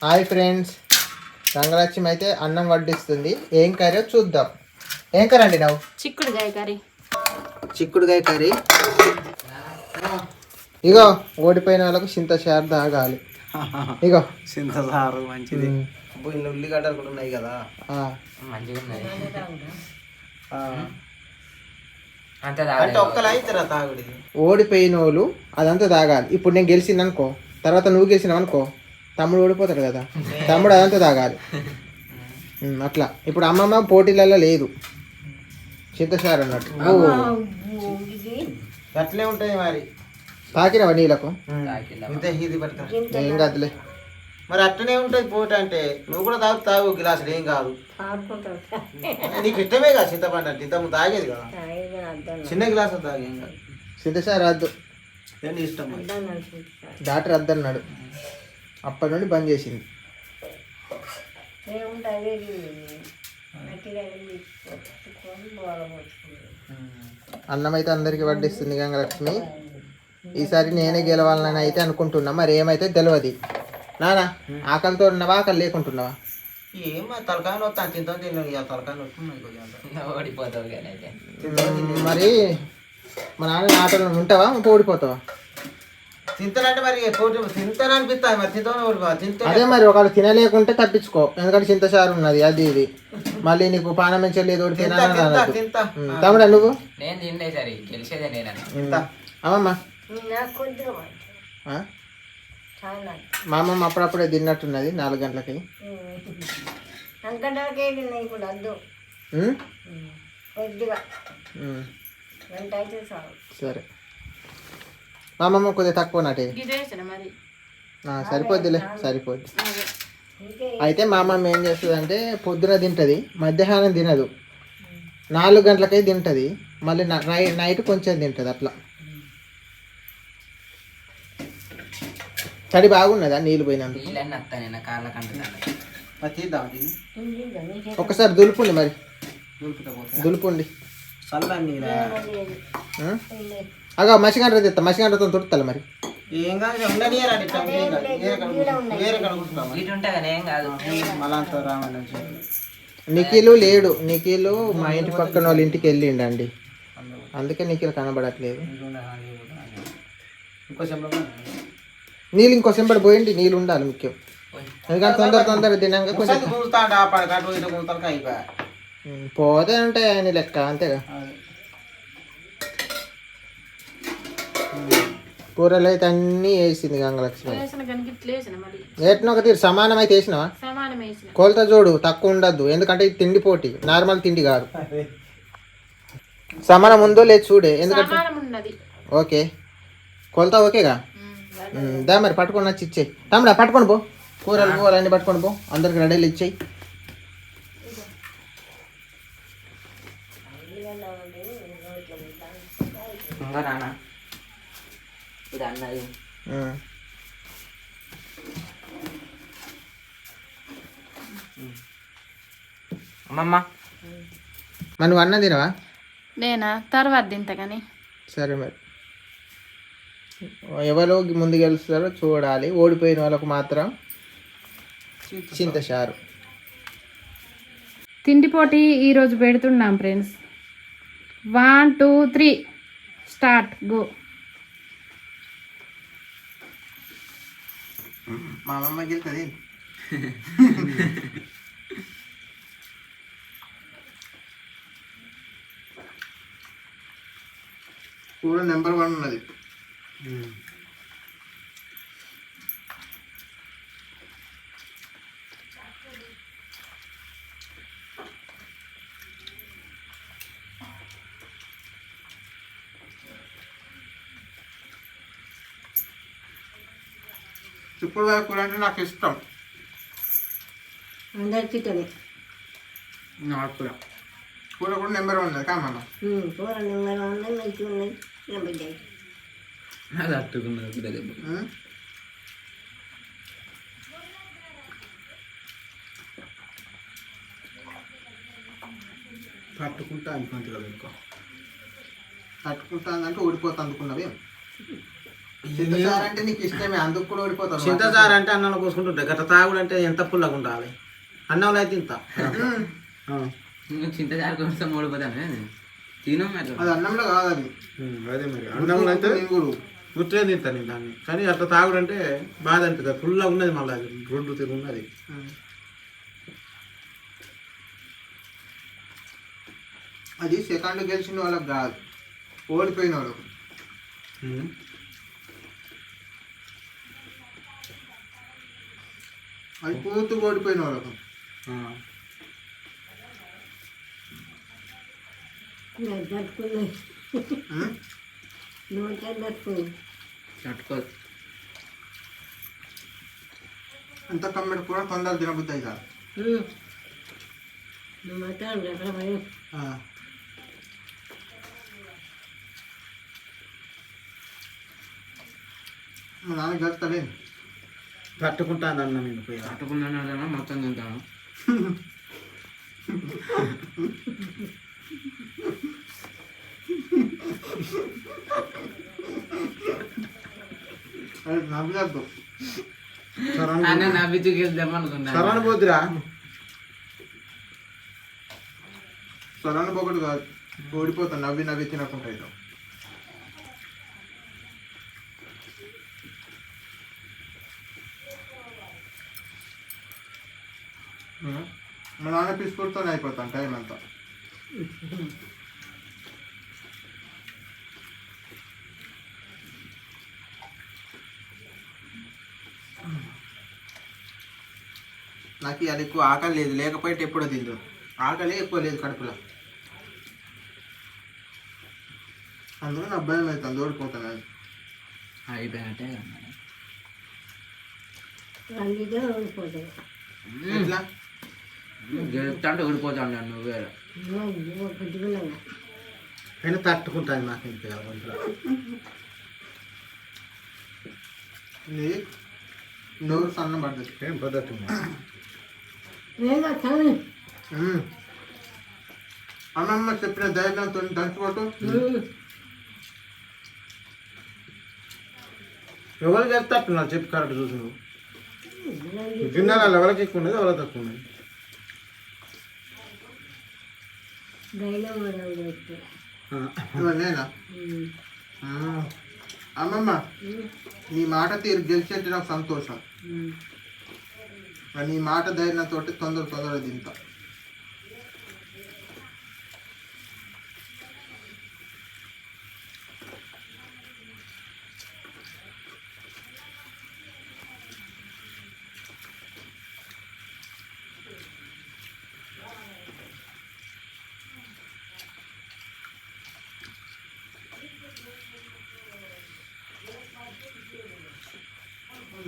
Hi friends, Rangalakshmi అయితే అన్నం వడ్డిస్తుంది. ఏం కర్రీ చూద్దాం. ఏం కర్రీ అండి నువ్వు? చిక్కుడుగాయ కర్రీ. చిక్కుడుగాయ కర్రీ. ఇగో ఓడిపోయిన వాళ్ళకు చింతచారు తాగాలి. ఇగో చింతచారు మంచిది. ఇన్ని ఉల్లిగడ్డలు కూడా ఉన్నాయి కదా, మంచిగా ఉన్నాయి. అంటే ఒక్కలు అవుతారా తాగుడి? ఓడిపోయిన వాళ్ళు అదంతా తాగాలి. ఇప్పుడు నేను గెలిచింది అనుకో, తర్వాత నువ్వు గెలిచినావు అనుకో, తమ్ముడు ఓడిపోతాడు కదా, తమ్ముడు అదంతా తాగాలి. అట్లా ఇప్పుడు అమ్మమ్మ పోటీలలో లేదు, చింతచారు అన్నట్టు. అట్లే ఉంటుంది మరి. తాకినవా నీళ్ళకు? ఇది పడతా ఏం కాదులే. మరి అట్లనే ఉంటుంది పోటీ అంటే. నువ్వు కూడా తాగు గ్లాసులు, ఏం కాదు. నీకు ఇష్టమే కదా చింతపండు అంటే, ఇంత ముందు తాగేది కదా, చిన్న గ్లాసు తాగి ఏం కాదు. చింతచారు వద్దు, ఇష్టం. డాక్టర్ వద్దన్నాడు, అప్పటి నుండి బంద్ చేసింది. అన్నం అయితే అందరికి వడ్డిస్తుంది గంగలక్ష్మి. ఈసారి నేనే గెలవాలని అయితే అనుకుంటున్నా, మరి ఏమైతే తెలియదు. నానా ఆకలితో ఉన్నవా, ఆకలి లేకుంటున్నావా? ఏమో తలకాయ వస్తాను, తింటాను తిన్నాను, తలకాయ వస్తున్నాయి. ఓడిపోతావు కానీ మరి మా నాన్న ఆటలో ఉంటావా, ఓడిపోతావా? తింటానంటే మరి తింటాననిపిస్తాయి, మరి తింటా. అదే మరి ఒకవేళ తినలేకుంటే తప్పించుకో, ఎందుకంటే చింతచారు ఉన్నది అది ఇది. మళ్ళీ నీకు పానం పెంచలేదు తమ్ముడా నువ్వు? నేను తిండే సరే గెలిచేదే నేను. అమ్మమ్మ మా అమ్మమ్మ అప్పుడప్పుడే తిన్నట్టున్నది 4 గంటలకి. సరే మా అమ్మమ్మ కొద్దిగా తక్కువ నాటే, సరిపోద్దిలే, సరిపోద్ది. అయితే మా అమ్మమ్మ ఏం చేస్తుంది అంటే, పొద్దున తింటుంది, మధ్యాహ్నం తినదు, 4 గంటలకై తింటుంది, మళ్ళీ నైట్ కొంచెం తింటుంది. అట్లా తడి బాగున్నదా నీళ్ళు పోయినందుకు? ఒకసారి దులుపుండి, మరి దులుపుండి. అగా మసిగంట తెస్తా, మసిగంటతో తుడుతాలి మరి. నిఖిలు లేడు, నిఖిలు మా ఇంటి పక్కన వాళ్ళ ఇంటికి వెళ్ళిండండి, అందుకే నిఖిల్ కనబడట్లేదు. నీళ్ళు ఇంకో సెంబడి పోయింది, నీళ్ళు ఉండాలి ముఖ్యం, ఎందుకంటే తొందర తిన్నాక కొంచెం పోతే ఉంటాయి ఆయన లెక్క, అంతేగా. కూరలు అయితే అన్నీ వేసింది గంగలక్ష్మి. ఏటనో ఒక తీరు సమానం అయితే వేసినావా? కొలత చూడు, తక్కువ ఉండద్దు, ఎందుకంటే ఇది తిండి పోటీ, నార్మల్ తిండి కాదు. సమానం ఉందో లేదు చూడే, ఎందుకంటే ఓకే కొలత ఓకేగా. దా మరి పట్టుకొని వచ్చి ఇచ్చేయి తమ్ముడా, పట్టుకొని పో, కూరలు పోవాలన్నీ పట్టుకొని పో, అందరికి రెడీలు ఇచ్చేయి. అమ్మమ్మ మరి నువ్వు అన్నం తినవా? నేనా తర్వాత తింటా కానీ. సరే మరి ఎవరో ముందు గెలుస్తారో చూడాలి. ఓడిపోయిన వాళ్ళకు మాత్రం చింతచారు. తిండి పోటీ ఈరోజు పెడుతున్నాం ఫ్రెండ్స్. 1 2 3 start go. మా అమ్మమ్మ గెలుతుంది. కూర నెంబర్ 1 ఉన్నది. చిక్కుడుకాయ కూర అంటే నాకు ఇష్టం. అందరికి నాకు కూడా కూర కూడా నెంబర్ 1 ఉన్నది కామన్న. కూర నెంబర్ 1 ఉన్నాయి, మంచిగా ఉన్నాయి, తినబడ్డాయి. తట్టుకుంటా అనుకుంటుంది కదా, ఇంకో తట్టుకుంటా అంటే ఓడిపోతా అనుకున్నవి. చింతచారు అంటే నీకు ఇష్టమే, అందుకు కూడా ఓడిపోతావు. చింతచారు అంటే అన్నంలో పోసుకుంటుంటాయి గట్ట తాగుడు అంటే ఎంత పుల్లగా ఉండాలి. అన్నంలో అయితే ఇంత చింతచారు కోసం ఓడిపోతాను తిను అది అన్నంలో కాదు అది. అదే మరి అన్నంలో అయితే గుర్తుగా తింటాను నేను దాన్ని. కానీ అట్లా తాగుడు అంటే బాధ అనిపిస్తుంది. ఫుల్గా ఉన్నది మళ్ళీ అది రోడ్డు తిరుగు ఉన్నది. అది సెకండ్ గెలిచిన వాళ్ళకి కాదు, ఓడిపోయిన వాళ్ళకు. అది పూర్తిగా ఓడిపోయిన వాళ్ళకు. తట్టుకున్నాయి నోట తట్టుకుని తట్టుకో. అంత కమ్మిడి కూడా తొందర తినబుద్ధి అవుతారు. మాత్రం రకరకాల మా నాన్న గడుతాడే. తట్టుకుంటాను అన్న నేను పోయి. తట్టుకున్నాను మొత్తం తింటాను. అది నవ్వులద్దు. అన్న నా బిచ్చుకి వెళ్దామనుకున్నా. సరణ పోతురా సరైన పొగడు కాదు, ఓడిపోతాను. నవ్వి నవ్వి తినకుండా అవుతాం. మా నాన్న పిసుకుడితోనే అయిపోతాను టైం అంతా. నాకు అది ఎక్కువ ఆకలి లేదు, లేకపోతే ఎప్పుడో తిందు. ఆకలి ఎక్కువ లేదు కడుపులో, అందులో నా భయం అవుతుంది ఓడిపోతాను అది. అయిపోయినట్టే అందుకే ఓడిపోతాయి. ఎట్లా గెలుపుతాంటే ఓడిపోతాను నేను. నువ్వే పెట్టుకున్నాను అయినా తట్టుకుంటాను. నాకు ఇంకా నీ నోరు సన్నం పడుతుంది. ఏం పద్ధతి అమ్మమ్మ చెప్పిన ధైర్యంతో దంచుకోవటం. ఎవరు చెప్తాట్టున్నారు చెప్పి కరెక్ట్ చూసి నువ్వు తిన్నాను. ఎవరికి ఎక్కువ ఉన్నది ఎవరికి తక్కువ ఉన్నది. నేనా అమ్మమ్మ నీ మాట తీరు గెలిచేంటే నాకు సంతోషం. నీ మాట ధైర్యంతో తొందర తింటా.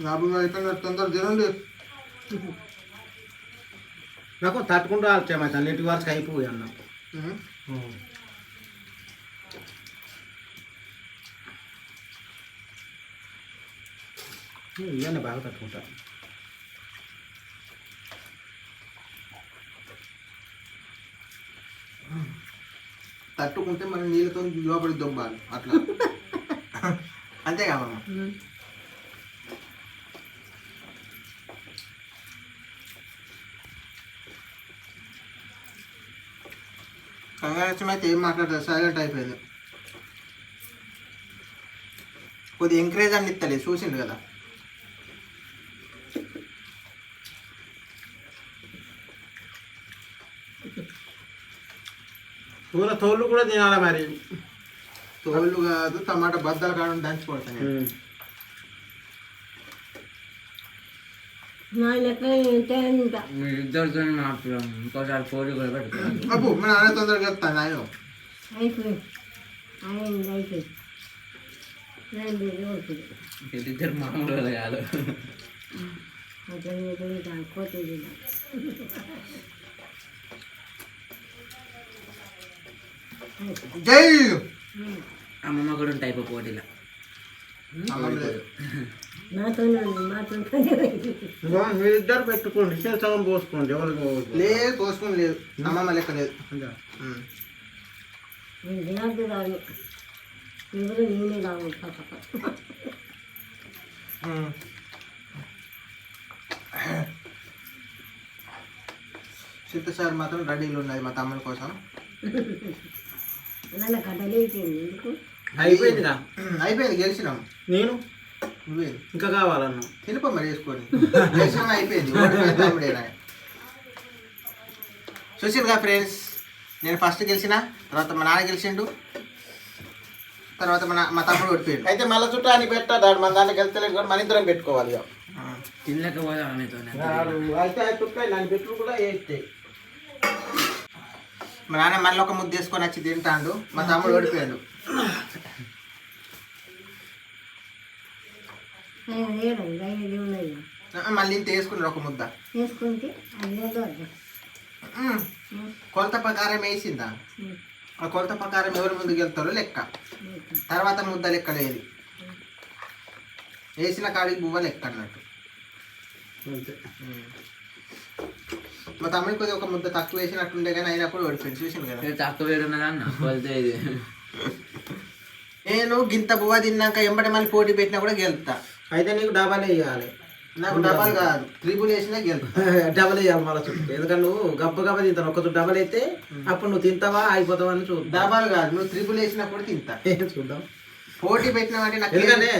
బాబు అయిపోయిన తొందర తినండి. నాకు తట్టుకుంటూ వచ్చామైతే అన్నిటి వరకు అయిపోయి అన్న. ఇవన్నీ బాగా తట్టుకుంటాను. తట్టుకుంటే మనం నీళ్ళతో లోపలికి దొబ్బాలి అట్లా. అంతే కాదమ్మా. కంగారం అయితే ఏం మాట్లాడతారు, సైలెంట్ అయిపోయింది. కొద్దిగా ఎంకరేజ్ అని ఇస్తలేదు, చూసిండు కదా. కూర తోళ్ళు కూడా తినాలి మరి. తోళ్ళు కాదు, టమాటా బద్దలు కాడ దంచిపోతాను. మీరిద్దరితో మాట్లాడు. ఇంకోసారి పోటీ కూడా పెట్టుకోండి. అబ్బు మన నాన్న తొందరగా చెప్తాను. ఆయన వీళ్ళిద్దరు మామూలు కాదు. జై అమ్మమ్మ కూడా ఉంటాయి పోటీలో. మీరిద్దరు పెట్టుకోండి, సగం పోసుకోండి. ఎవరికి లేదు పోసుకుని లేదు, అమ్మమ్మ లెక్క లేదు. నేను తినద్దు రాదు ఎవరు నేనే రావు. చింతసారి మాత్రం రెడీలు ఉన్నది మా తమ్ముడి కోసం. నన్ను కట్టలేసింది ఎందుకు అయిపోయిందిగా. అయిపోయింది, గెలిచినాం. నేను నువ్వే ఇంకా కావాలన్నా తినిపో మరి వేసుకొని. గెలిచినాం, అయిపోయింది. ఓడిపోయింది తమ్ముడేనా. చూసిందిగా ఫ్రెండ్స్, నేను ఫస్ట్ గెలిచిన, తర్వాత మా నాన్న గెలిచిండు, తర్వాత మా తమ్ముడు ఓడిపోయాడు. అయితే మళ్ళీ చుట్టానికి పెట్టాడు మన దాంట్లోకి వెళ్తలేదు కూడా మన ఇద్దరం పెట్టుకోవాలి ఇక. తినలేకపోతే మీతో అయితే ఆ చుట్టాయి నన్ను పెట్టుడు కూడా వేస్తే మా నాన్న మళ్ళీ ఒక ముద్ద వేసుకొని వచ్చి తింటాడు, మా తమ్ముడు ఓడిపోయాడు. రైలు ఉన్నది మళ్ళీ ఇంత వేసుకున్నాడు ఒక ముద్ద. వేసుకుంటే అది ఏదో కొలత ప్రకారం వేసిందా, ఆ కొలత ప్రకారం ఎవరు ముందుకు వెళ్తారో లెక్క, తర్వాత ముద్ద లెక్క లేదు, వేసిన కాడికి బువ్వ లెక్క అన్నట్టు. అంతే. మా తమ్ముడికి కొద్దిగా ఒక ముద్ద తక్కువ వేసినట్టుండే కానీ అయినప్పుడు ఓడిపోయింది. చూసింది కదా. తక్కువ వేడి ఉన్నదన్న కొలితే ఇది. నేను గింత బువ్వ తిన్నాక ఎంబడి మళ్ళీ పోటీ పెట్టినా కూడా గెలుతా. అయితే నీకు డబాలే ఇవ్వాలి. నాకు డబల్ కాదు, త్రిబుల్ వేసినా గెలుతా. డబల్ వేయాలి మళ్ళీ చుట్టూ, ఎందుకంటే నువ్వు గబ్బ గబ్బ తింటాను. ఒక డబల్ అయితే అప్పుడు నువ్వు తింటావా అయిపోతావా అని చూద్దాం. డబల్ కాదు, నువ్వు త్రిబుల్ వేసినప్పుడు తింటా. చూద్దాం. పోటీ పెట్టినామంటే నాకు ఎందుకంటే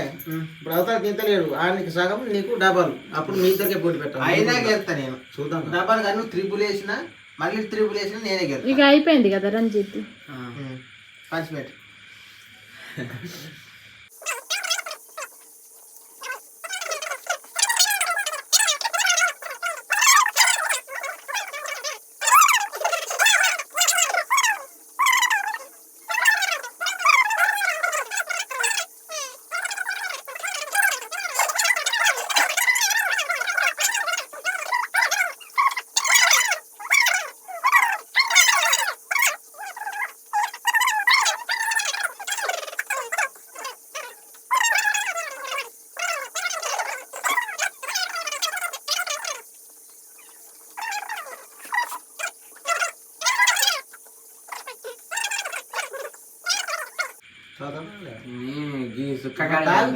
ఇప్పుడు అవతల తింటలేడు, ఆయనకి సగం నీకు డబల్, అప్పుడు మీ ఇద్దరికే పోటీ పెట్టాలి. అయినా గెలుతా నేను. చూద్దాం. డబల్ కాదు, నువ్వు త్రిబుల్ వేసినా మళ్ళీ త్రిబుల్ వేసినా నేనే గెలుతా. ఇక అయిపోయింది కదా రంజిత్. పంచిపెట్టు.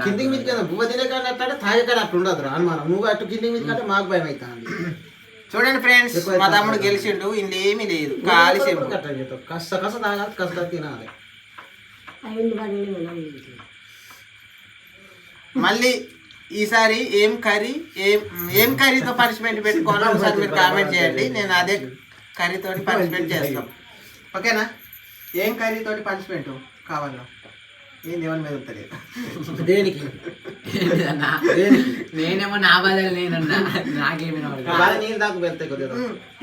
కిందికి మీద కదా బువ్వ తినే కానీ అట్లా తాగే కానీ అట్లా ఉండదు రా అనుమానం. నువ్వు అటు కిందికి మీద కంటే మాకు భయం అవుతుంది. చూడండి ఫ్రెండ్స్, మా తమ్ముడు గెలిచిండు, ఇందు ఏమీ లేదు, ఖాళీ సేపు. అట్లా చేస్తావు, కష్ట కష్ట తాగాలి, కష్ట తినాలి. అవి మనం మళ్ళీ ఈసారి ఏం కర్రీతో పనిష్మెంట్ పెట్టుకోవాలో ఒకసారి మీరు కామెంట్ చేయండి. నేను అదే కర్రీతో పనిష్మెంట్ చేస్తాం, ఓకేనా? ఏం కర్రీతోటి పనిష్మెంట్ కావాలో ఏం దేవుని మీద ఉంటుంది. దేనికి నేనేమో నా బదులు నేనన్నా నాకేమి బాగా నీళ్ళు దాకా పెడతాయి కొద్దిగా.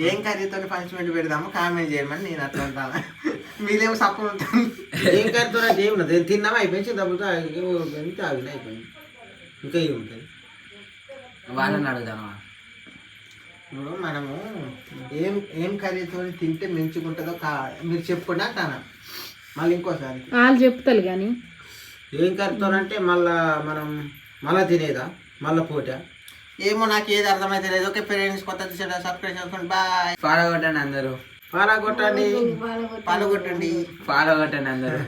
ఏం కర్రీతో పనిష్మెంట్ పెడదాము కామెంట్ చేయమని నేను అట్లా ఉంటాను. మీరేమో సపోర్ట్ ఉంటుంది. ఏం కర్రీతో ఏమున్నది, తిన్నామా అయిపోయింది, డబ్బులతో తాగిన అయిపోయింది, ఇంకా ఏముంటుంది. వాళ్ళని అడుగుతాను. ఇప్పుడు మనము ఏం కర్రీతో తింటే మంచిగుంటుందో మీరు చెప్పుకుంటే అంటాను. మళ్ళీ ఇంకోసారి వాళ్ళు చెప్తారు కానీ ఏం కర్రీతో అంటే మళ్ళా మనం మళ్ళా తినేదా, మళ్ళా పూట ఏమో నాకు ఏది అర్థమైతే లేదు. ఓకే ఫ్రెండ్స్, కొత్త సబ్స్క్రైబ్ చేసుకోండి. బాయ్. ఫాలో కొట్టండి అందరూ, పాలా కొట్టండి, పాల్గొట్టండి. ఫాలో కొట్టండి అందరూ.